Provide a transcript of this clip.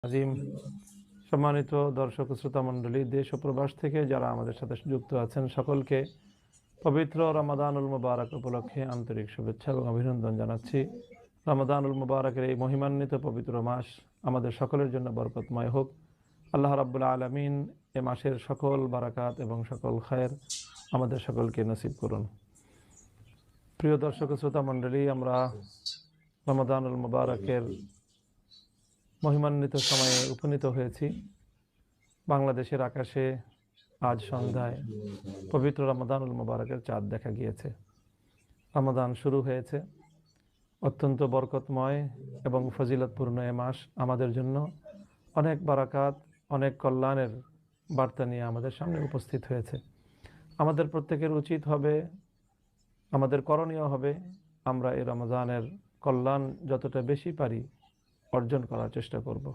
আজিম। সম্মানিত দর্শক ও শ্রোতা মণ্ডলী, দেশ ও প্রবাস থেকে যারা আমাদের সাথে যুক্ত আছেন সকলকে পবিত্র রমাদানুল মুবারক উপলক্ষে আন্তরিক শুভেচ্ছা এবং অভিনন্দন জানাচ্ছি। রমাদানুল মুবারকের এই মহিমান্বিত পবিত্র মাস আমাদের সকলের জন্য বরকতময় হোক। আল্লাহ রাব্বুল আলামিন এ মাসের সকল বারাকাত এবং সকল খায়ের আমাদের সকলকে নসিব করুন। প্রিয় দর্শক ও শ্রোতা মণ্ডলী, আমরা রমাদানুল মুবারকের মহিমান্বিত সময়ে উপনীত হয়েছি। বাংলাদেশের আকাশে আজ সন্ধ্যায় পবিত্র রমাদানুল মুবারকের চাঁদ দেখা গিয়েছে। রমাদান শুরু হয়েছে। অত্যন্ত বরকতময় এবং ফজিলতপূর্ণ এ মাস আমাদের জন্য অনেক বারাকাত, অনেক কল্যাণের বার্তা নিয়ে আমাদের সামনে উপস্থিত হয়েছে। আমাদের প্রত্যেকের উচিত হবে, আমাদের করণীয় হবে, আমরা এই রমজানের কল্যাণ যতটা বেশি পারি অর্জন করার চেষ্টা করব।